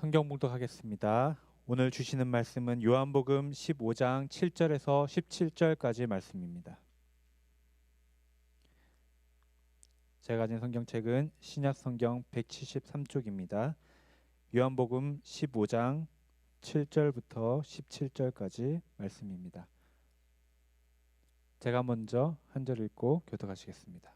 성경 봉독하겠습니다. 오늘 주시는 말씀은 요한복음 15장 7절에서 17절까지 말씀입니다. 제가 가진 성경책은 신약 성경 173쪽입니다. 요한복음 15장 7절부터 17절까지 말씀입니다. 제가 먼저 한 절 읽고 교독하시겠습니다.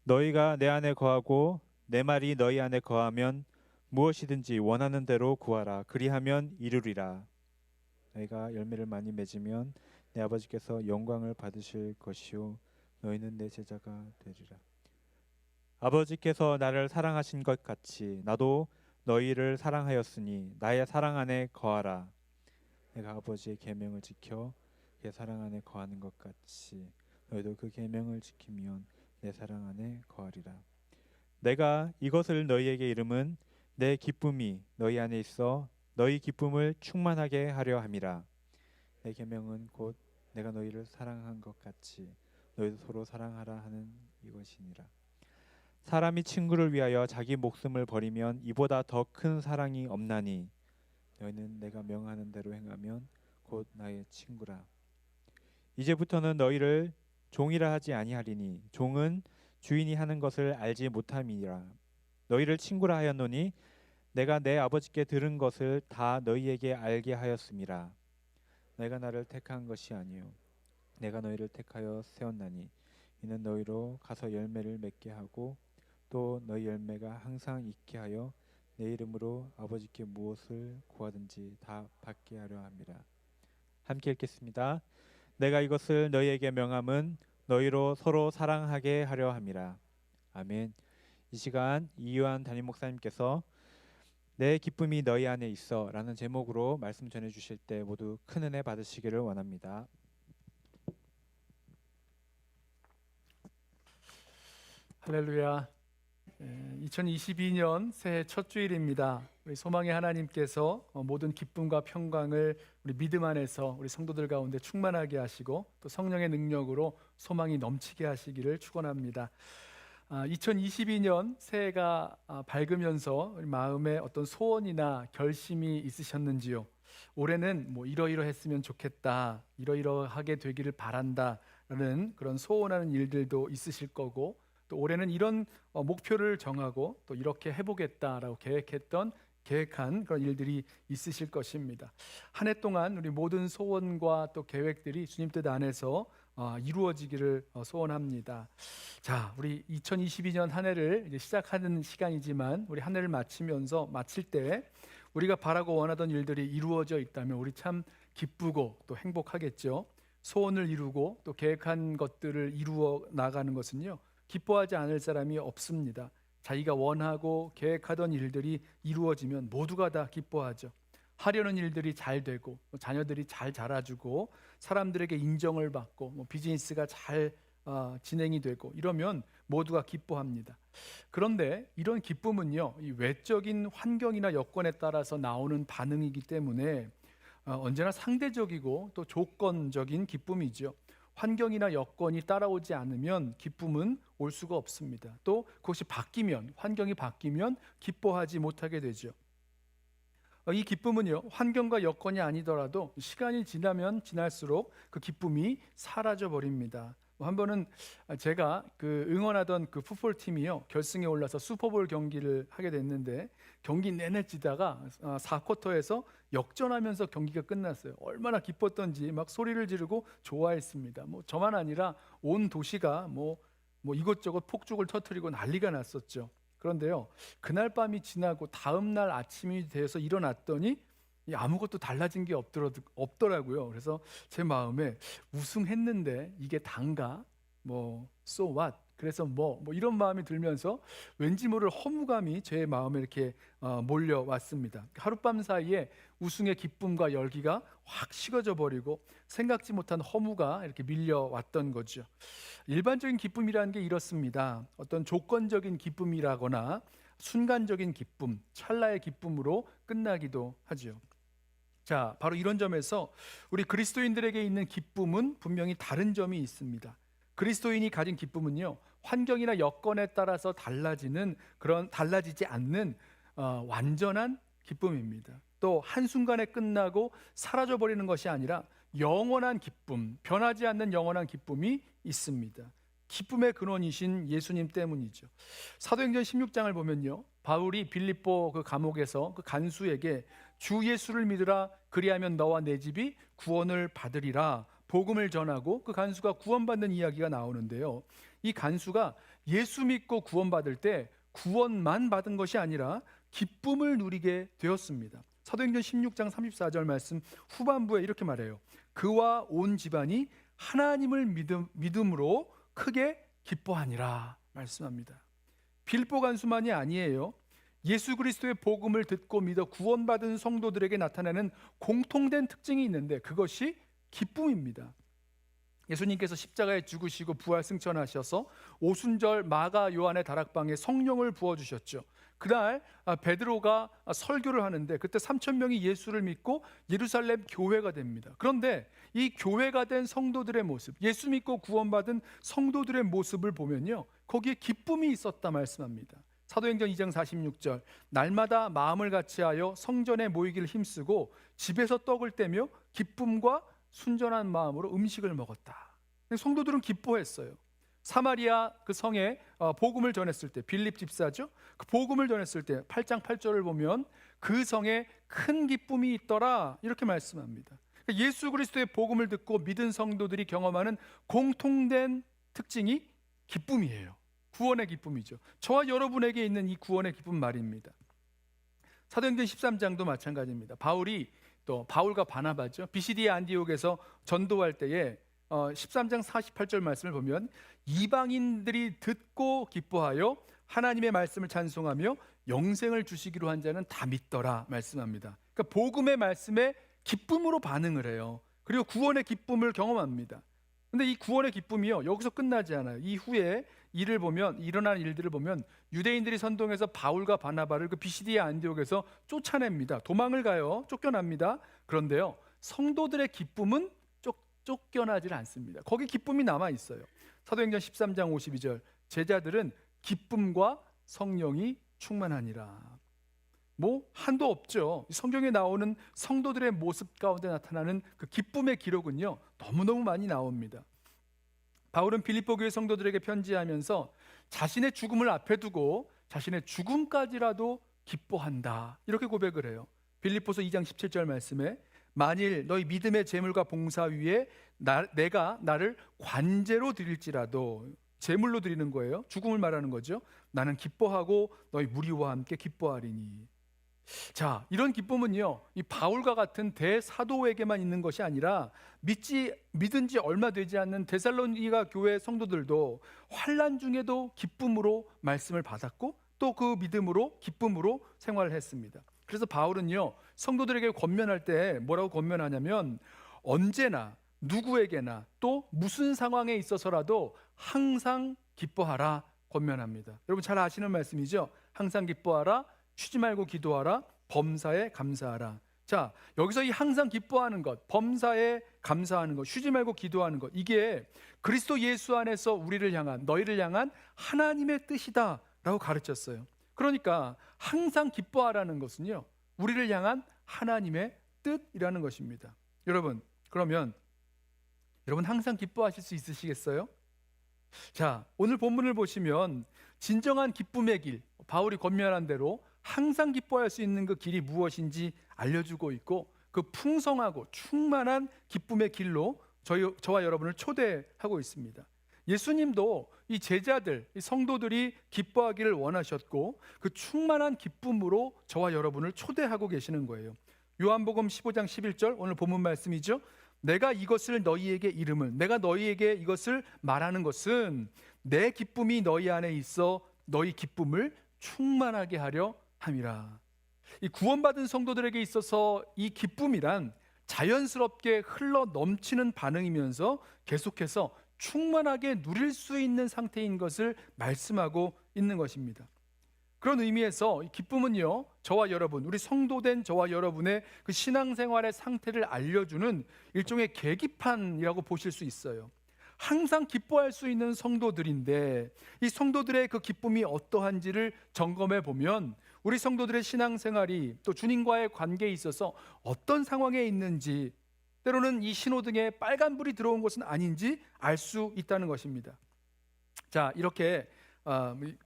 너희가 내 안에 거하고 내 말이 너희 안에 거하면 무엇이든지 원하는 대로 구하라. 그리하면 이루리라. 너희가 열매를 많이 맺으면 내 아버지께서 영광을 받으실 것이요 너희는 내 제자가 되리라. 아버지께서 나를 사랑하신 것 같이 나도 너희를 사랑하였으니 나의 사랑 안에 거하라. 내가 아버지의 계명을 지켜 그의 사랑 안에 거하는 것 같이 너희도 그 계명을 지키면 내 사랑 안에 거하리라. 내가 이것을 너희에게 이름은 내 기쁨이 너희 안에 있어 너희 기쁨을 충만하게 하려 함이라. 내 계명은 곧 내가 너희를 사랑한 것 같이 너희도 서로 사랑하라 하는 이것이니라. 사람이 친구를 위하여 자기 목숨을 버리면 이보다 더 큰 사랑이 없나니 너희는 내가 명하는 대로 행하면 곧 나의 친구라. 이제부터는 너희를 종이라 하지 아니하리니 종은 주인이 하는 것을 알지 못함이라. 너희를 친구라 하였노니 내가 내 아버지께 들은 것을 다 너희에게 알게 하였음이라. 내가 나를 택한 것이 아니요 내가 너희를 택하여 세웠나니 이는 너희로 가서 열매를 맺게 하고 또 너희 열매가 항상 있게 하여 내 이름으로 아버지께 무엇을 구하든지 다 받게 하려 함이라. 함께 읽겠습니다. 내가 이것을 너희에게 명함은 너희로 서로 사랑하게 하려 함이라. 아멘. 이 시간 이요한 담임 목사님께서 내 기쁨이 너희 안에 있어 라는 제목으로 말씀 전해 주실 때 모두 큰 은혜 받으시기를 원합니다. 할렐루야. 2022년 새해 첫 주일입니다. 우리 소망의 하나님께서 모든 기쁨과 평강을 우리 믿음 안에서 우리 성도들 가운데 충만하게 하시고 또 성령의 능력으로 소망이 넘치게 하시기를 축원합니다. 2022년 새해가 밝으면서 우리 마음에 어떤 소원이나 결심이 있으셨는지요? 올해는 뭐 이러이러했으면 좋겠다, 이러이러하게 되기를 바란다라는 그런 소원하는 일들도 있으실 거고, 또 올해는 이런 목표를 정하고 또 이렇게 해보겠다라고 계획한 그런 일들이 있으실 것입니다. 한 해 동안 우리 모든 소원과 또 계획들이 주님 뜻 안에서 이루어지기를 소원합니다. 자, 우리 2022년 한 해를 이제 시작하는 시간이지만 우리 한 해를 마칠 때 우리가 바라고 원하던 일들이 이루어져 있다면 우리 참 기쁘고 또 행복하겠죠. 소원을 이루고 또 계획한 것들을 이루어 나가는 것은요, 기뻐하지 않을 사람이 없습니다. 자기가 원하고 계획하던 일들이 이루어지면 모두가 다 기뻐하죠. 하려는 일들이 잘 되고 자녀들이 잘 자라주고 사람들에게 인정을 받고 비즈니스가 잘 진행이 되고 이러면 모두가 기뻐합니다. 그런데 이런 기쁨은요, 이 외적인 환경이나 여건에 따라서 나오는 반응이기 때문에 언제나 상대적이고 또 조건적인 기쁨이죠. 환경이나 여건이 따라오지 않으면 기쁨은 올 수가 없습니다. 또 그것이 바뀌면, 환경이 바뀌면 기뻐하지 못하게 되죠. 이 기쁨은요, 환경과 여건이 아니더라도 시간이 지나면 지날수록 그 기쁨이 사라져 버립니다. 한 번은 제가 그 응원하던 그 풋볼 팀이요, 결승에 올라서 슈퍼볼 경기를 하게 됐는데 경기 내내 뛰다가 4쿼터에서 역전하면서 경기가 끝났어요. 얼마나 기뻤던지 막 소리를 지르고 좋아했습니다. 뭐 저만 아니라 온 도시가 뭐 이것저것 폭죽을 터뜨리고 난리가 났었죠. 그런데요, 그날 밤이 지나고 다음 날 아침이 되어서 일어났더니 아무것도 달라진 게 없더라고요. 그래서 제 마음에 우승했는데 이게 단가? so what? 그래서 이런 마음이 들면서 왠지 모를 허무감이 제 마음에 이렇게 몰려왔습니다. 하룻밤 사이에 우승의 기쁨과 열기가 확 식어져 버리고 생각지 못한 허무가 이렇게 밀려왔던 거죠. 일반적인 기쁨이라는 게 이렇습니다. 어떤 조건적인 기쁨이라거나 순간적인 기쁨, 찰나의 기쁨으로 끝나기도 하죠. 자, 바로 이런 점에서 우리 그리스도인들에게 있는 기쁨은 분명히 다른 점이 있습니다. 그리스도인이 가진 기쁨은요, 환경이나 여건에 따라서 달라지지 않는 완전한 기쁨입니다. 또 한순간에 끝나고 사라져 버리는 것이 아니라 영원한 기쁨, 변하지 않는 영원한 기쁨이 있습니다. 기쁨의 근원이신 예수님 때문이죠. 사도행전 16장을 보면요, 바울이 빌립보 그 감옥에서 그 간수에게 주 예수를 믿으라, 그리하면 너와 내 집이 구원을 받으리라 복음을 전하고 그 간수가 구원받는 이야기가 나오는데요, 이 간수가 예수 믿고 구원받을 때 구원만 받은 것이 아니라 기쁨을 누리게 되었습니다. 사도행전 16장 34절 말씀 후반부에 이렇게 말해요. 그와 온 집안이 하나님을 믿음으로 크게 기뻐하니라 말씀합니다. 빌립보 간수만이 아니에요. 예수 그리스도의 복음을 듣고 믿어 구원받은 성도들에게 나타나는 공통된 특징이 있는데 그것이 기쁨입니다. 예수님께서 십자가에 죽으시고 부활 승천하셔서 오순절 마가 요한의 다락방에 성령을 부어주셨죠. 그날 베드로가 설교를 하는데 그때 3,000명이 예수를 믿고 예루살렘 교회가 됩니다. 그런데 이 교회가 된 성도들의 모습, 예수 믿고 구원받은 성도들의 모습을 보면요, 거기에 기쁨이 있었다 말씀합니다. 사도행전 2장 46절, 날마다 마음을 같이하여 성전에 모이기를 힘쓰고 집에서 떡을 떼며 기쁨과 순전한 마음으로 음식을 먹었다. 성도들은 기뻐했어요. 사마리아 그 성에 복음을 전했을 때, 빌립 집사죠, 그 복음을 전했을 때 8장 8절을 보면 그 성에 큰 기쁨이 있더라 이렇게 말씀합니다. 예수 그리스도의 복음을 듣고 믿은 성도들이 경험하는 공통된 특징이 기쁨이에요. 구원의 기쁨이죠. 저와 여러분에게 있는 이 구원의 기쁨 말입니다. 사도행전 13장도 마찬가지입니다. 바울과 바나바죠, 비시디아 안디옥에서 전도할 때에 13장 48절 말씀을 보면 이방인들이 듣고 기뻐하여 하나님의 말씀을 찬송하며 영생을 주시기로 한 자는 다 믿더라 말씀합니다. 그러니까 복음의 말씀에 기쁨으로 반응을 해요. 그리고 구원의 기쁨을 경험합니다. 근데 이 구원의 기쁨이요, 여기서 끝나지 않아요. 이후에 일어난 일들을 보면 유대인들이 선동해서 바울과 바나바를 그 비시디아 안디옥에서 쫓아냅니다. 도망을 가요. 쫓겨납니다. 그런데요, 성도들의 기쁨은 쫓겨나질 않습니다. 거기 기쁨이 남아 있어요. 사도행전 13장 52절, 제자들은 기쁨과 성령이 충만하니라. 한도 없죠. 성경에 나오는 성도들의 모습 가운데 나타나는 그 기쁨의 기록은요, 너무너무 많이 나옵니다. 바울은 빌립보 교회 성도들에게 편지하면서 자신의 죽음을 앞에 두고 자신의 죽음까지라도 기뻐한다 이렇게 고백을 해요. 빌립보서 2장 17절 말씀에 만일 너희 믿음의 재물과 봉사 위에 내가 나를 관제로 드릴지라도, 재물로 드리는 거예요. 죽음을 말하는 거죠. 나는 기뻐하고 너희 무리와 함께 기뻐하리니. 자, 이런 기쁨은요, 이 바울과 같은 대사도에게만 있는 것이 아니라 믿은 지 얼마 되지 않는 데살로니가 교회 성도들도 환난 중에도 기쁨으로 말씀을 받았고 또 그 믿음으로 기쁨으로 생활을 했습니다. 그래서 바울은요, 성도들에게 권면할 때 뭐라고 권면하냐면 언제나 누구에게나 또 무슨 상황에 있어서라도 항상 기뻐하라 권면합니다. 여러분 잘 아시는 말씀이죠. 항상 기뻐하라, 쉬지 말고 기도하라, 범사에 감사하라. 자, 여기서 이 항상 기뻐하는 것, 범사에 감사하는 것, 쉬지 말고 기도하는 것, 이게 그리스도 예수 안에서 너희를 향한 하나님의 뜻이다라고 가르쳤어요. 그러니까 항상 기뻐하라는 것은요, 우리를 향한 하나님의 뜻이라는 것입니다. 여러분, 그러면 여러분 항상 기뻐하실 수 있으시겠어요? 자, 오늘 본문을 보시면 진정한 기쁨의 길, 바울이 권면한 대로 항상 기뻐할 수 있는 그 길이 무엇인지 알려주고 있고, 그 풍성하고 충만한 기쁨의 길로 저와 여러분을 초대하고 있습니다. 예수님도 이 제자들, 이 성도들이 기뻐하기를 원하셨고 그 충만한 기쁨으로 저와 여러분을 초대하고 계시는 거예요. 요한복음 15장 11절, 오늘 본문 말씀이죠. 내가 너희에게 이것을 말하는 것은 내 기쁨이 너희 안에 있어 너희 기쁨을 충만하게 하려 함이라. 이 구원받은 성도들에게 있어서 이 기쁨이란 자연스럽게 흘러 넘치는 반응이면서 계속해서 충만하게 누릴 수 있는 상태인 것을 말씀하고 있는 것입니다. 그런 의미에서 이 기쁨은요, 우리 성도된 저와 여러분의 그 신앙생활의 상태를 알려주는 일종의 계기판이라고 보실 수 있어요. 항상 기뻐할 수 있는 성도들인데 이 성도들의 그 기쁨이 어떠한지를 점검해 보면 우리 성도들의 신앙생활이 또 주님과의 관계에 있어서 어떤 상황에 있는지, 때로는 이 신호등에 빨간불이 들어온 것은 아닌지 알 수 있다는 것입니다. 자, 이렇게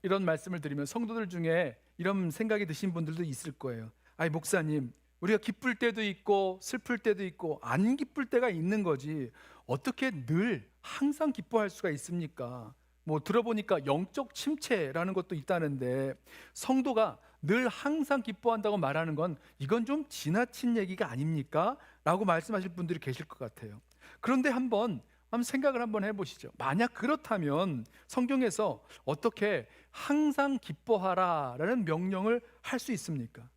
이런 말씀을 드리면 성도들 중에 이런 생각이 드신 분들도 있을 거예요. 아니 목사님, 우리가 기쁠 때도 있고 슬플 때도 있고 안 기쁠 때가 있는 거지 어떻게 늘 항상 기뻐할 수가 있습니까? 뭐 들어보니까 영적 침체라는 것도 있다는데 성도가 늘 항상 기뻐한다고 말하는 건 이건 좀 지나친 얘기가 아닙니까? 라고 말씀하실 분들이 계실 것 같아요. 그런데 한번 생각을 한번 해보시죠. 만약 그렇다면 성경에서 어떻게 항상 기뻐하라 라는 명령을 할 수 있습니까?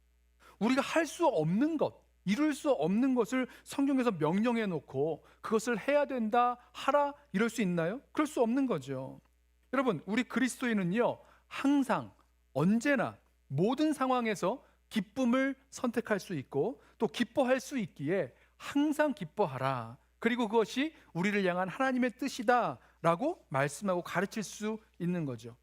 우리가 할 수 없는 것, 이룰 수 없는 것을 성경에서 명령해 놓고 그것을 해야 된다, 하라 이럴 수 있나요? 그럴 수 없는 거죠. 여러분, 우리 그리스도인은요 항상 언제나 모든 상황에서 기쁨을 선택할 수 있고 또 기뻐할 수 있기에 항상 기뻐하라, 그리고 그것이 우리를 향한 하나님의 뜻이다 라고 말씀하고 가르칠 수 있는 거죠.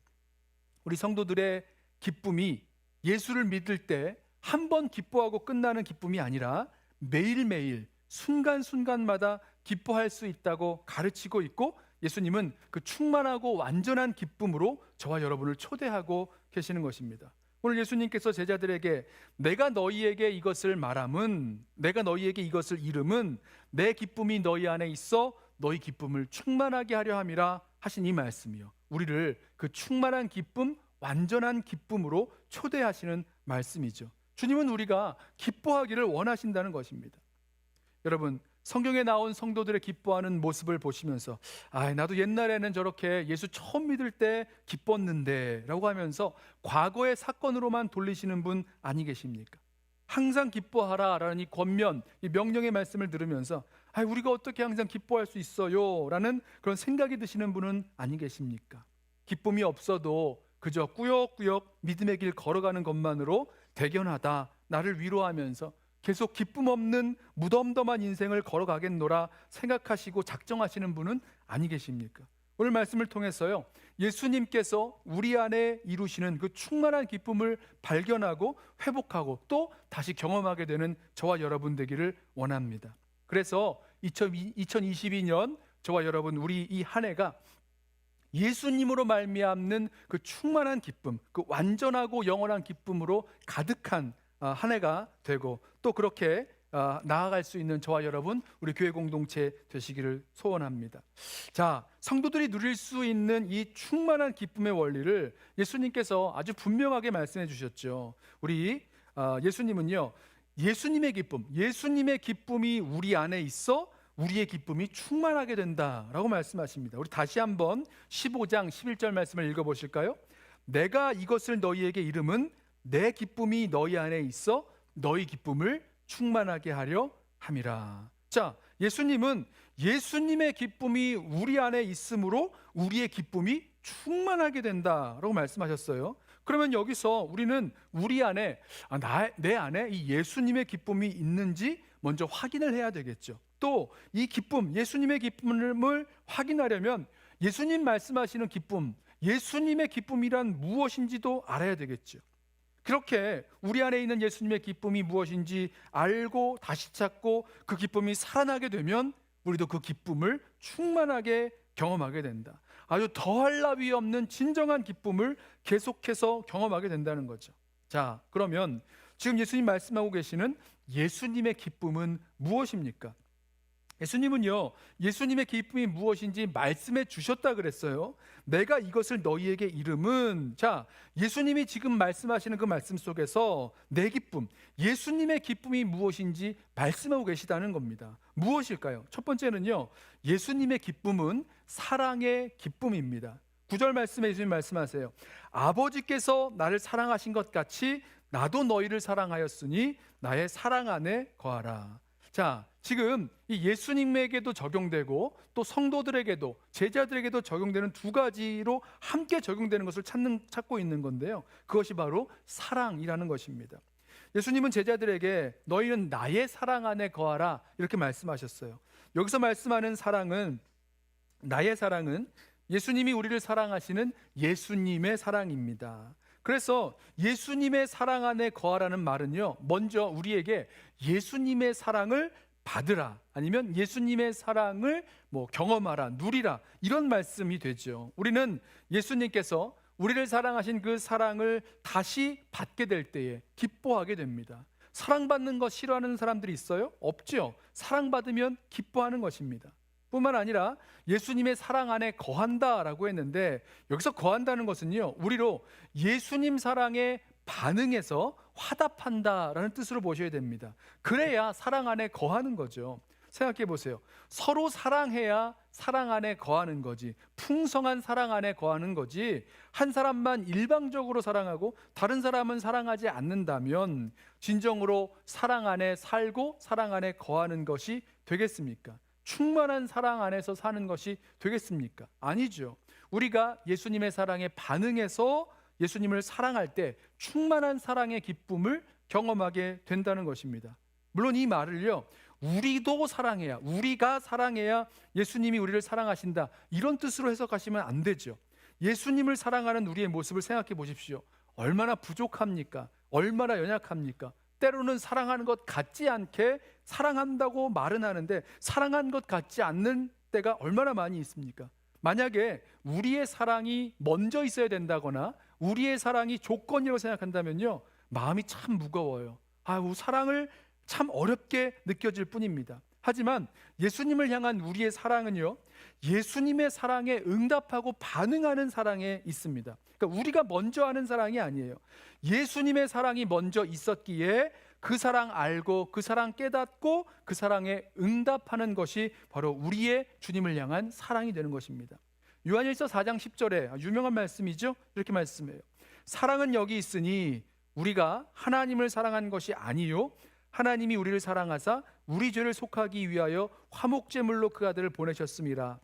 우리 성도들의 기쁨이 예수를 믿을 때 한 번 기뻐하고 끝나는 기쁨이 아니라 매일매일 순간순간마다 기뻐할 수 있다고 가르치고 있고, 예수님은 그 충만하고 완전한 기쁨으로 저와 여러분을 초대하고 계시는 것입니다. 오늘 예수님께서 제자들에게 내가 너희에게 이것을 말함은, 내가 너희에게 이것을 이름은 내 기쁨이 너희 안에 있어 너희 기쁨을 충만하게 하려 함이라 하신 이 말씀이요, 우리를 그 충만한 기쁨, 완전한 기쁨으로 초대하시는 말씀이죠. 주님은 우리가 기뻐하기를 원하신다는 것입니다. 여러분, 성경에 나온 성도들의 기뻐하는 모습을 보시면서 나도 옛날에는 저렇게 예수 처음 믿을 때 기뻤는데 라고 하면서 과거의 사건으로만 돌리시는 분 아니 계십니까? 항상 기뻐하라 라는 이 권면, 이 명령의 말씀을 들으면서 우리가 어떻게 항상 기뻐할 수 있어요? 라는 그런 생각이 드시는 분은 아니 계십니까? 기쁨이 없어도 그저 꾸역꾸역 믿음의 길 걸어가는 것만으로 대견하다, 나를 위로하면서 계속 기쁨 없는 무덤덤한 인생을 걸어가겠노라 생각하시고 작정하시는 분은 아니 계십니까? 오늘 말씀을 통해서요, 예수님께서 우리 안에 이루시는 그 충만한 기쁨을 발견하고 회복하고 또 다시 경험하게 되는 저와 여러분 되기를 원합니다. 그래서 2022년 저와 여러분, 우리 이 한 해가 예수님으로 말미암는 그 충만한 기쁨, 그 완전하고 영원한 기쁨으로 가득한 한 해가 되고 또 그렇게 나아갈 수 있는 저와 여러분, 우리 교회 공동체 되시기를 소원합니다. 자, 성도들이 누릴 수 있는 이 충만한 기쁨의 원리를 예수님께서 아주 분명하게 말씀해 주셨죠. 우리 예수님은요, 예수님의 기쁨, 예수님의 기쁨이 우리 안에 있어 우리의 기쁨이 충만하게 된다라고 말씀하십니다. 우리 다시 한번 15장 11절 말씀을 읽어보실까요? 내가 이것을 너희에게 이름은 내 기쁨이 너희 안에 있어 너희 기쁨을 충만하게 하려 함이라. 자, 예수님은 예수님의 기쁨이 우리 안에 있으므로 우리의 기쁨이 충만하게 된다라고 말씀하셨어요. 그러면 여기서 우리는 우리 안에 내 안에 이 예수님의 기쁨이 있는지 먼저 확인을 해야 되겠죠. 또 이 기쁨, 예수님의 기쁨을 확인하려면 예수님 말씀하시는 기쁨, 예수님의 기쁨이란 무엇인지도 알아야 되겠죠. 그렇게 우리 안에 있는 예수님의 기쁨이 무엇인지 알고 다시 찾고 그 기쁨이 살아나게 되면 우리도 그 기쁨을 충만하게 경험하게 된다. 아주 더할 나위 없는 진정한 기쁨을 계속해서 경험하게 된다는 거죠. 자, 그러면 지금 예수님 말씀하고 계시는 예수님의 기쁨은 무엇입니까? 예수님은요, 예수님의 기쁨이 무엇인지 말씀해 주셨다 그랬어요. 내가 이것을 너희에게 이름은, 자, 예수님이 지금 말씀하시는 그 말씀 속에서 내 기쁨, 예수님의 기쁨이 무엇인지 말씀하고 계시다는 겁니다. 무엇일까요? 첫 번째는요, 예수님의 기쁨은 사랑의 기쁨입니다. 9절 말씀에 예수님 말씀하세요. 아버지께서 나를 사랑하신 것 같이 나도 너희를 사랑하였으니 나의 사랑 안에 거하라. 자, 지금 이 예수님에게도 적용되고 또 성도들에게도, 제자들에게도 적용되는 두 가지로 함께 적용되는 것을 찾고 있는 건데요, 그것이 바로 사랑이라는 것입니다. 예수님은 제자들에게 너희는 나의 사랑 안에 거하라 이렇게 말씀하셨어요. 여기서 말씀하는 사랑은 나의 사랑은 예수님이 우리를 사랑하시는 예수님의 사랑입니다. 그래서 예수님의 사랑 안에 거하라는 말은요, 먼저 우리에게 예수님의 사랑을 받으라, 아니면 예수님의 사랑을 경험하라, 누리라, 이런 말씀이 되죠. 우리는 예수님께서 우리를 사랑하신 그 사랑을 다시 받게 될 때에 기뻐하게 됩니다. 사랑받는 거 싫어하는 사람들이 있어요? 없죠. 사랑받으면 기뻐하는 것입니다. 뿐만 아니라 예수님의 사랑 안에 거한다라고 했는데, 여기서 거한다는 것은요, 우리로 예수님 사랑에 반응해서 화답한다라는 뜻으로 보셔야 됩니다. 그래야 사랑 안에 거하는 거죠. 생각해 보세요. 서로 사랑해야 사랑 안에 거하는 거지, 풍성한 사랑 안에 거하는 거지, 한 사람만 일방적으로 사랑하고 다른 사람은 사랑하지 않는다면 진정으로 사랑 안에 살고 사랑 안에 거하는 것이 되겠습니까? 충만한 사랑 안에서 사는 것이 되겠습니까? 아니죠. 우리가 예수님의 사랑에 반응해서 예수님을 사랑할 때 충만한 사랑의 기쁨을 경험하게 된다는 것입니다. 물론 이 말을요, 우리도 사랑해야, 우리가 사랑해야 예수님이 우리를 사랑하신다, 이런 뜻으로 해석하시면 안 되죠. 예수님을 사랑하는 우리의 모습을 생각해 보십시오. 얼마나 부족합니까? 얼마나 연약합니까? 때로는 사랑하는 것 같지 않게 사랑한다고 말은 하는데 사랑한 것 같지 않는 때가 얼마나 많이 있습니까? 만약에 우리의 사랑이 먼저 있어야 된다거나 우리의 사랑이 조건이라고 생각한다면요, 마음이 참 무거워요. 사랑을 참 어렵게 느껴질 뿐입니다. 하지만 예수님을 향한 우리의 사랑은요, 예수님의 사랑에 응답하고 반응하는 사랑에 있습니다. 그러니까 우리가 먼저 하는 사랑이 아니에요. 예수님의 사랑이 먼저 있었기에 그 사랑 알고 그 사랑 깨닫고 그 사랑에 응답하는 것이 바로 우리의 주님을 향한 사랑이 되는 것입니다. 요한일서 4장 10절에 유명한 말씀이죠. 이렇게 말씀해요. 사랑은 여기 있으니 우리가 하나님을 사랑한 것이 아니요 하나님이 우리를 사랑하사 우리 죄를 속하기 위하여 화목제물로 그 아들을 보내셨음이라.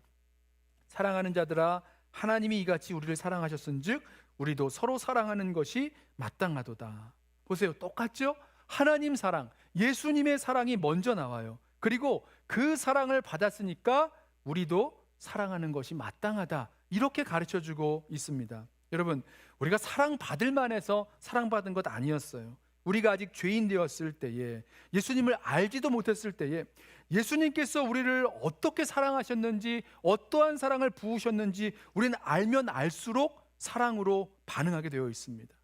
사랑하는 자들아, 하나님이 이같이 우리를 사랑하셨은즉 우리도 서로 사랑하는 것이 마땅하도다. 보세요, 똑같죠? 하나님 사랑, 예수님의 사랑이 먼저 나와요. 그리고 그 사랑을 받았으니까 우리도 사랑하는 것이 마땅하다, 이렇게 가르쳐주고 있습니다. 여러분, 우리가 사랑받을 만해서 사랑받은 것 아니었어요. 우리가 아직 죄인 되었을 때에, 예수님을 알지도 못했을 때에 예수님께서 우리를 어떻게 사랑하셨는지, 어떠한 사랑을 부으셨는지 우리는 알면 알수록 사랑으로 반응하게 되어 있습니다.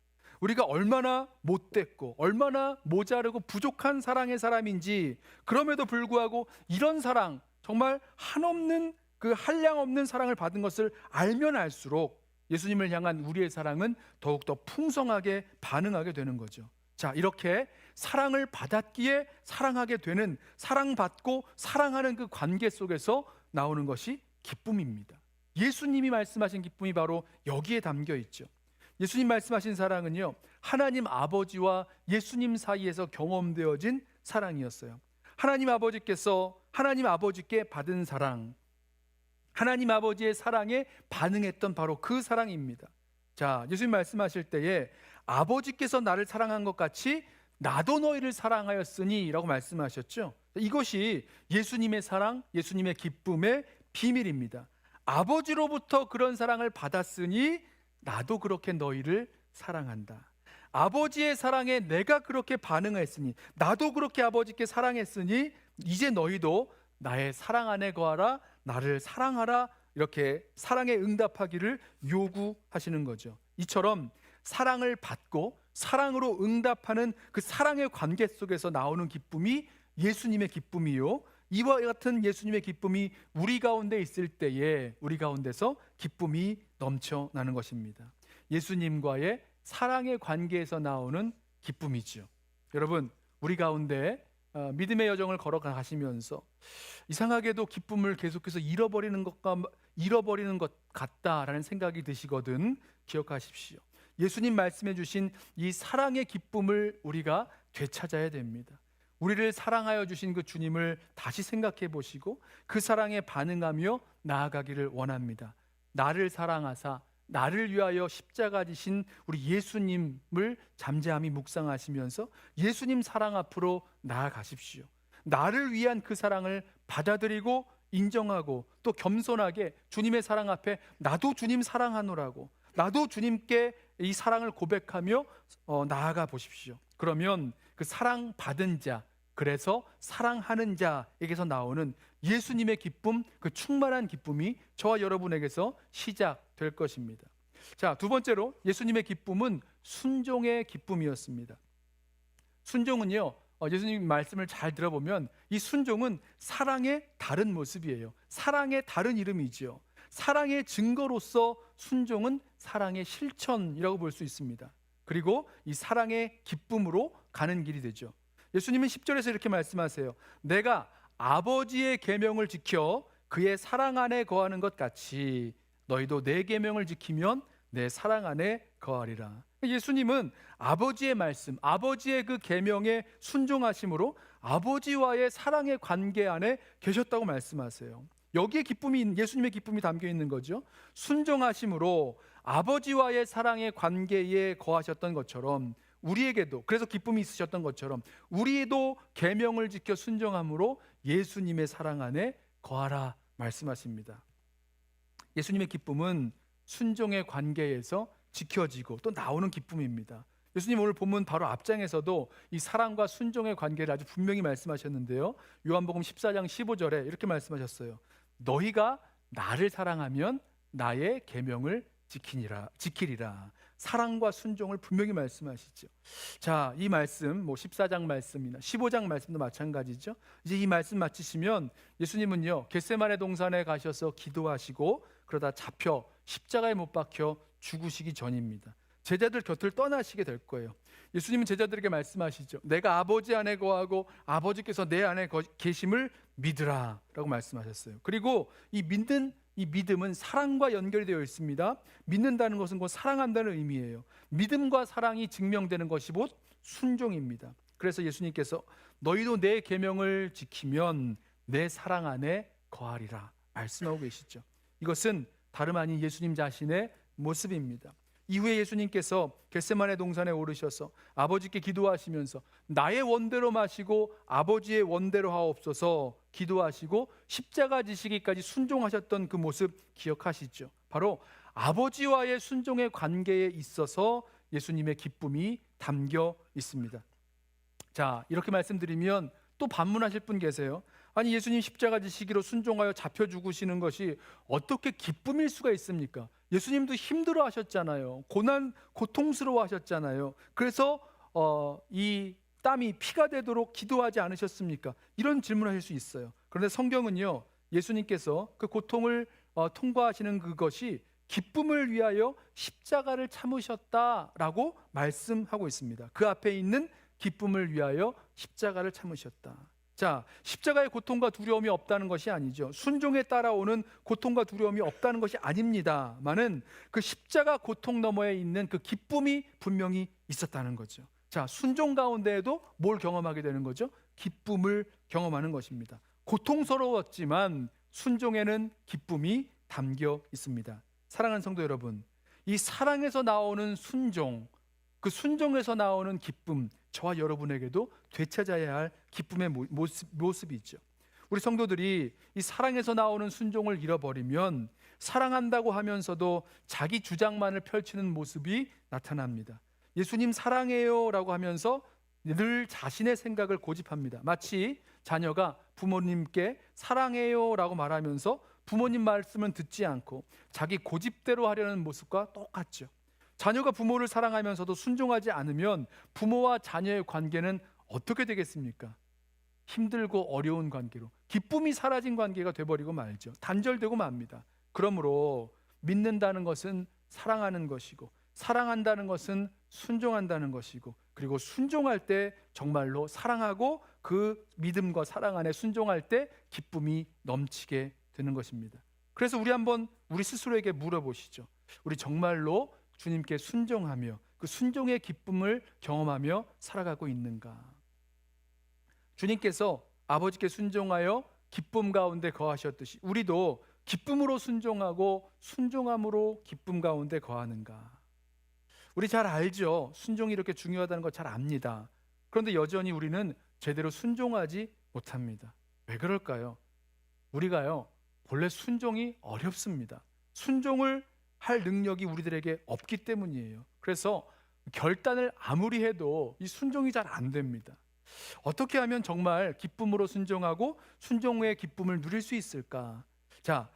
우리가 얼마나 못됐고 얼마나 모자르고 부족한 사랑의 사람인지, 그럼에도 불구하고 이런 사랑, 정말 한없는 그 한량 없는 사랑을 받은 것을 알면 알수록 예수님을 향한 우리의 사랑은 더욱더 풍성하게 반응하게 되는 거죠. 자, 이렇게 사랑을 받았기에 사랑하게 되는, 사랑받고 사랑하는 그 관계 속에서 나오는 것이 기쁨입니다. 예수님이 말씀하신 기쁨이 바로 여기에 담겨 있죠. 예수님 말씀하신 사랑은요, 하나님 아버지와 예수님 사이에서 경험되어진 사랑이었어요. 하나님 아버지께서 하나님 아버지께 받은 사랑, 하나님 아버지의 사랑에 반응했던 바로 그 사랑입니다. 자, 예수님 말씀하실 때에 아버지께서 나를 사랑한 것 같이 나도 너희를 사랑하였으니 라고 말씀하셨죠. 이것이 예수님의 사랑, 예수님의 기쁨의 비밀입니다. 아버지로부터 그런 사랑을 받았으니 나도 그렇게 너희를 사랑한다. 아버지의 사랑에 내가 그렇게 반응했으니, 나도 그렇게 아버지께 사랑했으니 이제 너희도 나의 사랑 안에 거하라, 나를 사랑하라, 이렇게 사랑에 응답하기를 요구하시는 거죠. 이처럼 사랑을 받고 사랑으로 응답하는 그 사랑의 관계 속에서 나오는 기쁨이 예수님의 기쁨이요, 이와 같은 예수님의 기쁨이 우리 가운데 있을 때에 우리 가운데서 기쁨이 넘쳐나는 것입니다. 예수님과의 사랑의 관계에서 나오는 기쁨이죠. 여러분, 우리 가운데 믿음의 여정을 걸어가시면서 이상하게도 기쁨을 계속해서 잃어버리는 것 같다라는 생각이 드시거든 기억하십시오. 예수님 말씀해 주신 이 사랑의 기쁨을 우리가 되찾아야 됩니다. 우리를 사랑하여 주신 그 주님을 다시 생각해 보시고 그 사랑에 반응하며 나아가기를 원합니다. 나를 사랑하사 나를 위하여 십자가 지신 우리 예수님을 잠잠히 묵상하시면서 예수님 사랑 앞으로 나아가십시오. 나를 위한 그 사랑을 받아들이고 인정하고 또 겸손하게 주님의 사랑 앞에 나도 주님 사랑하노라고, 나도 주님께 이 사랑을 고백하며 나아가 보십시오. 그러면 그 사랑받은 자, 그래서 사랑하는 자에게서 나오는 예수님의 기쁨, 그 충만한 기쁨이 저와 여러분에게서 시작될 것입니다. 자, 두 번째로 예수님의 기쁨은 순종의 기쁨이었습니다. 순종은요, 예수님 말씀을 잘 들어보면 이 순종은 사랑의 다른 모습이에요. 사랑의 다른 이름이죠. 사랑의 증거로서 순종은 사랑의 실천이라고 볼 수 있습니다. 그리고 이 사랑의 기쁨으로 가는 길이 되죠. 예수님은 10절에서 이렇게 말씀하세요. 내가 아버지의 계명을 지켜 그의 사랑 안에 거하는 것 같이 너희도 내 계명을 지키면 내 사랑 안에 거하리라. 예수님은 아버지의 말씀, 아버지의 그 계명에 순종하심으로 아버지와의 사랑의 관계 안에 계셨다고 말씀하세요. 여기에 기쁨이, 예수님의 기쁨이 담겨 있는 거죠. 순종하심으로 아버지와의 사랑의 관계에 거하셨던 것처럼 우리에게도, 그래서 기쁨이 있으셨던 것처럼 우리도 계명을 지켜 순종함으로 예수님의 사랑 안에 거하라 말씀하십니다. 예수님의 기쁨은 순종의 관계에서 지켜지고 또 나오는 기쁨입니다. 예수님 오늘 본문 바로 앞장에서도 이 사랑과 순종의 관계를 아주 분명히 말씀하셨는데요. 요한복음 14장 15절에 이렇게 말씀하셨어요. 너희가 나를 사랑하면 나의 계명을 지키리라. 사랑과 순종을 분명히 말씀하시죠. 자, 이 말씀 14장 말씀이나 15장 말씀도 마찬가지죠. 이제 이 말씀 마치시면 예수님은요 겟세마네 동산에 가셔서 기도하시고 그러다 잡혀 십자가에 못 박혀 죽으시기 전입니다. 제자들 곁을 떠나시게 될 거예요. 예수님은 제자들에게 말씀하시죠. 내가 아버지 안에 거하고 아버지께서 내 안에 계심을 믿으라 라고 말씀하셨어요. 그리고 이 믿음은 사랑과 연결이 되어 있습니다. 믿는다는 것은 곧 사랑한다는 의미예요. 믿음과 사랑이 증명되는 것이 곧 순종입니다. 그래서 예수님께서 너희도 내 계명을 지키면 내 사랑 안에 거하리라 말씀하고 계시죠. 이것은 다름 아닌 예수님 자신의 모습입니다. 이후에 예수님께서 겟세마네 동산에 오르셔서 아버지께 기도하시면서 나의 원대로 마시고 아버지의 원대로 하옵소서 기도하시고 십자가 지시기까지 순종하셨던 그 모습 기억하시죠? 바로 아버지와의 순종의 관계에 있어서 예수님의 기쁨이 담겨 있습니다. 자, 이렇게 말씀드리면 또 반문하실 분 계세요. 아니 예수님 십자가 지시기로 순종하여 잡혀 죽으시는 것이 어떻게 기쁨일 수가 있습니까? 예수님도 힘들어 하셨잖아요. 고통스러워 하셨잖아요. 그래서 이 땀이 피가 되도록 기도하지 않으셨습니까? 이런 질문을 하실 수 있어요. 그런데 성경은요 예수님께서 그 고통을 통과하시는 그것이 기쁨을 위하여 십자가를 참으셨다라고 말씀하고 있습니다. 그 앞에 있는 기쁨을 위하여 십자가를 참으셨다. 자, 십자가의 고통과 두려움이 없다는 것이 아니죠. 순종에 따라오는 고통과 두려움이 없다는 것이 아닙니다만은 그 십자가 고통 너머에 있는 그 기쁨이 분명히 있었다는 거죠. 자, 순종 가운데에도 뭘 경험하게 되는 거죠? 기쁨을 경험하는 것입니다. 고통스러웠지만 순종에는 기쁨이 담겨 있습니다. 사랑하는 성도 여러분, 이 사랑에서 나오는 순종, 그 순종에서 나오는 기쁨, 저와 여러분에게도 되찾아야 할 기쁨의 모습이죠. 우리 성도들이 이 사랑에서 나오는 순종을 잃어버리면 사랑한다고 하면서도 자기 주장만을 펼치는 모습이 나타납니다. 예수님 사랑해요 라고 하면서 늘 자신의 생각을 고집합니다. 마치 자녀가 부모님께 사랑해요 라고 말하면서 부모님 말씀은 듣지 않고 자기 고집대로 하려는 모습과 똑같죠. 자녀가 부모를 사랑하면서도 순종하지 않으면 부모와 자녀의 관계는 어떻게 되겠습니까? 힘들고 어려운 관계로, 기쁨이 사라진 관계가 돼버리고 말죠. 단절되고 맙니다. 그러므로 믿는다는 것은 사랑하는 것이고, 사랑한다는 것은 순종한다는 것이고, 그리고 순종할 때 정말로 사랑하고 그 믿음과 사랑 안에 순종할 때 기쁨이 넘치게 되는 것입니다. 그래서 우리 한번 우리 스스로에게 물어보시죠. 우리 정말로 주님께 순종하며 그 순종의 기쁨을 경험하며 살아가고 있는가? 주님께서 아버지께 순종하여 기쁨 가운데 거하셨듯이 우리도 기쁨으로 순종하고 순종함으로 기쁨 가운데 거하는가? 우리 잘 알죠. 순종이 이렇게 중요하다는 거 잘 압니다. 그런데 여전히 우리는 제대로 순종하지 못합니다. 왜 그럴까요? 우리가요 본래 순종이 어렵습니다. 순종을 할 능력이 우리들에게 없기 때문이에요. 그래서 결단을 아무리 해도 이 순종이 잘 안 됩니다. 어떻게 하면 정말 기쁨으로 순종하고 순종 후의 기쁨을 누릴 수 있을까? 자,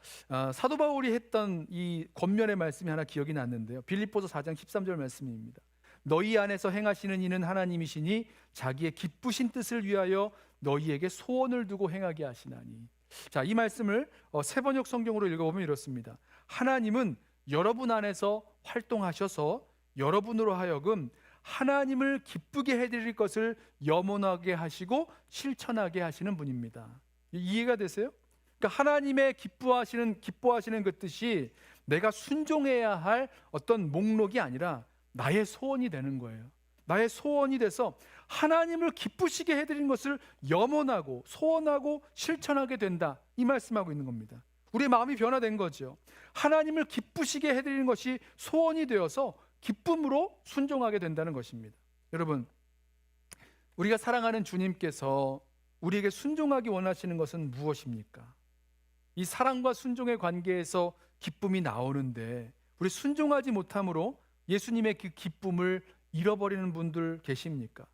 사도 바울이 했던 이 권면의 말씀이 하나 기억이 났는데요. 빌립보서 4장 13절 말씀입니다. 너희 안에서 행하시는 이는 하나님이시니 자기의 기쁘신 뜻을 위하여 너희에게 소원을 두고 행하게 하시나니. 자, 이 말씀을 세 번역 성경으로 읽어보면 이렇습니다. 하나님은 여러분 안에서 활동하셔서 여러분으로 하여금 하나님을 기쁘게 해드릴 것을 염원하게 하시고 실천하게 하시는 분입니다. 이해가 되세요? 그러니까 하나님의 기뻐하시는 그 뜻이 내가 순종해야 할 어떤 목록이 아니라 나의 소원이 되는 거예요. 나의 소원이 돼서 하나님을 기쁘시게 해드리는 것을 염원하고 소원하고 실천하게 된다, 이 말씀하고 있는 겁니다. 우리의 마음이 변화된 거죠. 하나님을 기쁘시게 해드리는 것이 소원이 되어서 기쁨으로 순종하게 된다는 것입니다. 여러분, 우리가 사랑하는 주님께서 우리에게 순종하기 원하시는 것은 무엇입니까? 이 사랑과 순종의 관계에서 기쁨이 나오는데 우리 순종하지 못함으로 예수님의 그 기쁨을 잃어버리는 분들 계십니까?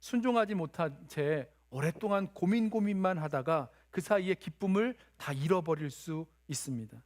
순종하지 못한 채 오랫동안 고민만 하다가 그 사이에 기쁨을 다 잃어버릴 수 있습니다.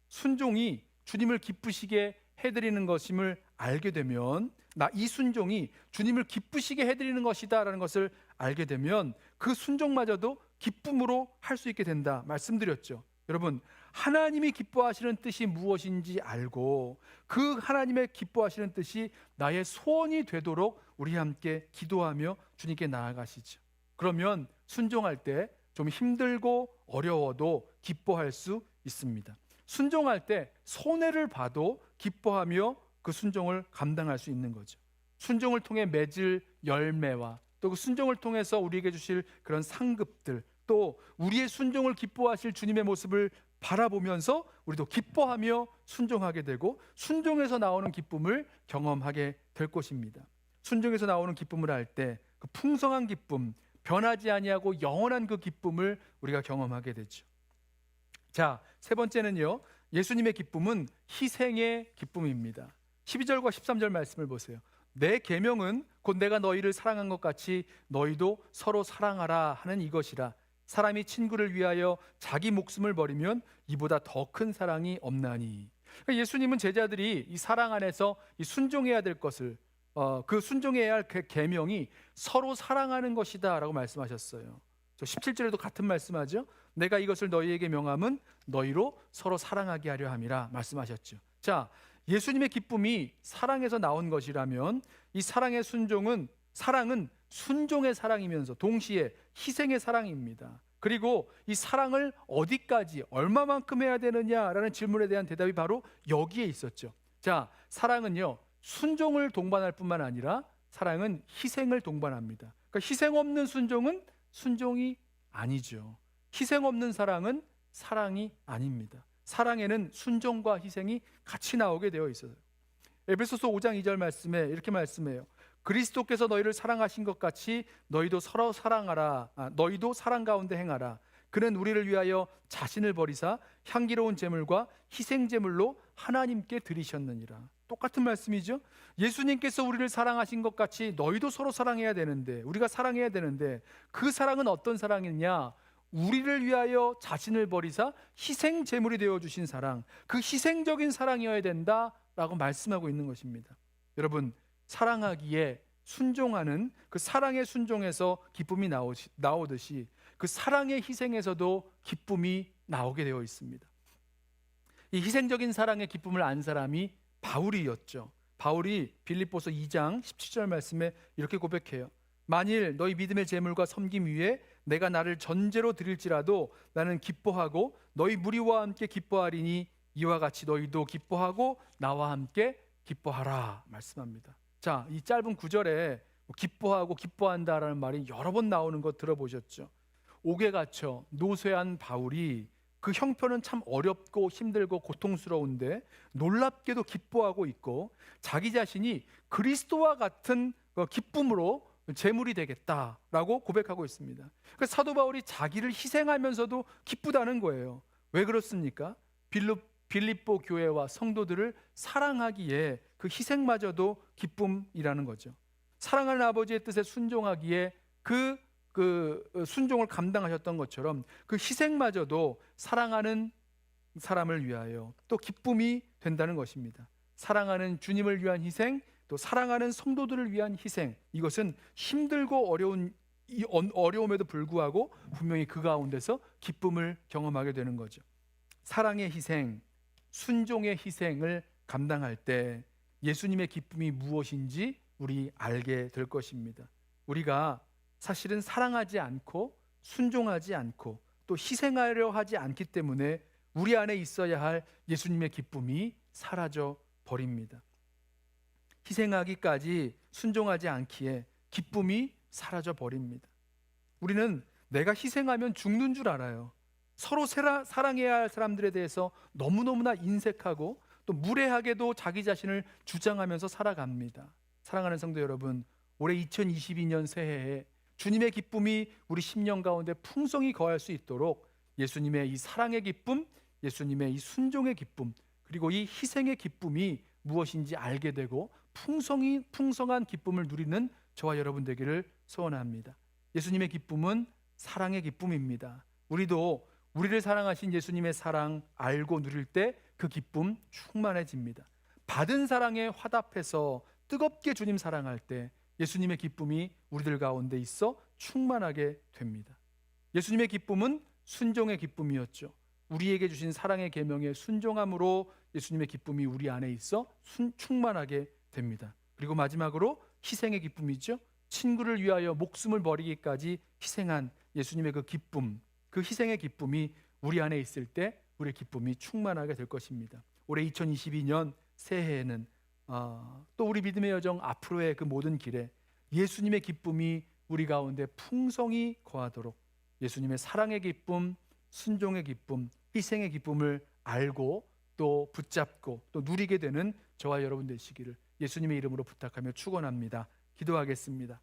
순종이 주님을 기쁘시게 해드리는 것임을 알게 되면, 이 순종이 주님을 기쁘시게 해드리는 것이다 라는 것을 알게 되면 그 순종마저도 기쁨으로 할 수 있게 된다 말씀드렸죠. 여러분, 하나님이 기뻐하시는 뜻이 무엇인지 알고 그 하나님의 기뻐하시는 뜻이 나의 소원이 되도록 우리 함께 기도하며 주님께 나아가시죠. 그러면 순종할 때 좀 힘들고 어려워도 기뻐할 수 있습니다. 순종할 때 손해를 봐도 기뻐하며 그 순종을 감당할 수 있는 거죠. 순종을 통해 맺을 열매와 또 그 순종을 통해서 우리에게 주실 그런 상급들, 또 우리의 순종을 기뻐하실 주님의 모습을 바라보면서 우리도 기뻐하며 순종하게 되고 순종에서 나오는 기쁨을 경험하게 될 것입니다. 순종에서 나오는 기쁨을 할 때 그 풍성한 기쁨, 변하지 아니하고 영원한 그 기쁨을 우리가 경험하게 되죠. 자, 세 번째는요, 예수님의 기쁨은 희생의 기쁨입니다. 12절과 13절 말씀을 보세요. 내 계명은 곧 내가 너희를 사랑한 것 같이 너희도 서로 사랑하라 하는 이것이라. 사람이 친구를 위하여 자기 목숨을 버리면 이보다 더 큰 사랑이 없나니. 그러니까 예수님은 제자들이 이 사랑 안에서 이 순종해야 될 것을, 그 순종해야 할 그 계명이 서로 사랑하는 것이다 라고 말씀하셨어요. 17절에도 같은 말씀하죠. 내가 이것을 너희에게 명함은 너희로 서로 사랑하게 하려 함이라 말씀하셨죠. 자, 예수님의 기쁨이 사랑에서 나온 것이라면 이 사랑은 순종의 사랑이면서 동시에 희생의 사랑입니다. 그리고 이 사랑을 어디까지 얼마만큼 해야 되느냐라는 질문에 대한 대답이 바로 여기에 있었죠. 자, 사랑은요, 순종을 동반할 뿐만 아니라 사랑은 희생을 동반합니다. 그러니까 희생 없는 순종은 순종이 아니죠. 희생 없는 사랑은 사랑이 아닙니다. 사랑에는 순종과 희생이 같이 나오게 되어 있어요. 에베소서 5장 2절 말씀에 이렇게 말씀해요. 그리스도께서 너희를 사랑하신 것 같이 너희도 서로 사랑하라. 너희도 사랑 가운데 행하라. 그는 우리를 위하여 자신을 버리사 향기로운 제물과 희생 제물로 하나님께 드리셨느니라. 똑같은 말씀이죠. 예수님께서 우리를 사랑하신 것 같이 너희도 서로 사랑해야 되는데, 우리가 사랑해야 되는데 그 사랑은 어떤 사랑이냐? 우리를 위하여 자신을 버리사 희생 제물이 되어 주신 사랑, 그 희생적인 사랑이어야 된다라고 말씀하고 있는 것입니다. 여러분, 사랑하기에 순종하는 그 사랑의 순종에서 기쁨이 나오듯이 그 사랑의 희생에서도 기쁨이 나오게 되어 있습니다. 이 희생적인 사랑의 기쁨을 안 사람이 바울이었죠. 바울이 빌립보서 2장 17절 말씀에 이렇게 고백해요. 만일 너희 믿음의 제물과 섬김 위에 내가 나를 전제로 드릴지라도 나는 기뻐하고 너희 무리와 함께 기뻐하리니 이와 같이 너희도 기뻐하고 나와 함께 기뻐하라 말씀합니다. 자, 이 짧은 구절에 기뻐하고 기뻐한다라는 말이 여러 번 나오는 거 들어보셨죠? 옥에 갇혀 노쇠한 바울이 그 형편은 참 어렵고 힘들고 고통스러운데 놀랍게도 기뻐하고 있고 자기 자신이 그리스도와 같은 기쁨으로 재물이 되겠다라고 고백하고 있습니다. 그러니까 사도 바울이 자기를 희생하면서도 기쁘다는 거예요. 왜 그렇습니까? 빌립보 교회와 성도들을 사랑하기에 그 희생마저도 기쁨이라는 거죠. 사랑하는 아버지의 뜻에 순종하기에 그 순종을 감당하셨던 것처럼 그 희생마저도 사랑하는 사람을 위하여 또 기쁨이 된다는 것입니다. 사랑하는 주님을 위한 희생, 또 사랑하는 성도들을 위한 희생, 이것은 힘들고 어려움에도 불구하고 분명히 그 가운데서 기쁨을 경험하게 되는 거죠. 사랑의 희생, 순종의 희생을 감당할 때 예수님의 기쁨이 무엇인지 우리 알게 될 것입니다. 우리가 사실은 사랑하지 않고 순종하지 않고 또 희생하려 하지 않기 때문에 우리 안에 있어야 할 예수님의 기쁨이 사라져 버립니다. 희생하기까지 순종하지 않기에 기쁨이 사라져 버립니다. 우리는 내가 희생하면 죽는 줄 알아요. 서로 사랑해야 할 사람들에 대해서 너무너무나 인색하고 또 무례하게도 자기 자신을 주장하면서 살아갑니다. 사랑하는 성도 여러분, 올해 2022년 새해에 주님의 기쁨이 우리 심령 가운데 풍성히 거할 수 있도록 예수님의 이 사랑의 기쁨, 예수님의 이 순종의 기쁨, 그리고 이 희생의 기쁨이 무엇인지 알게 되고 풍성한 기쁨을 누리는 저와 여러분 되기를 소원합니다. 예수님의 기쁨은 사랑의 기쁨입니다. 우리도 우리를 사랑하신 예수님의 사랑 알고 누릴 때 그 기쁨 충만해집니다. 받은 사랑에 화답해서 뜨겁게 주님 사랑할 때 예수님의 기쁨이 우리들 가운데 있어 충만하게 됩니다. 예수님의 기쁨은 순종의 기쁨이었죠. 우리에게 주신 사랑의 계명에 순종함으로 예수님의 기쁨이 우리 안에 있어 충만하게 됩니다. 그리고 마지막으로 희생의 기쁨이죠. 친구를 위하여 목숨을 버리기까지 희생한 예수님의 그 기쁨, 그 희생의 기쁨이 우리 안에 있을 때 우리의 기쁨이 충만하게 될 것입니다. 올해 2022년 새해에는 또 우리 믿음의 여정 앞으로의 그 모든 길에 예수님의 기쁨이 우리 가운데 풍성히 거하도록 예수님의 사랑의 기쁨, 순종의 기쁨, 희생의 기쁨을 알고 또 붙잡고 또 누리게 되는 저와 여러분 되시기를 예수님의 이름으로 부탁하며 축원합니다. 기도하겠습니다.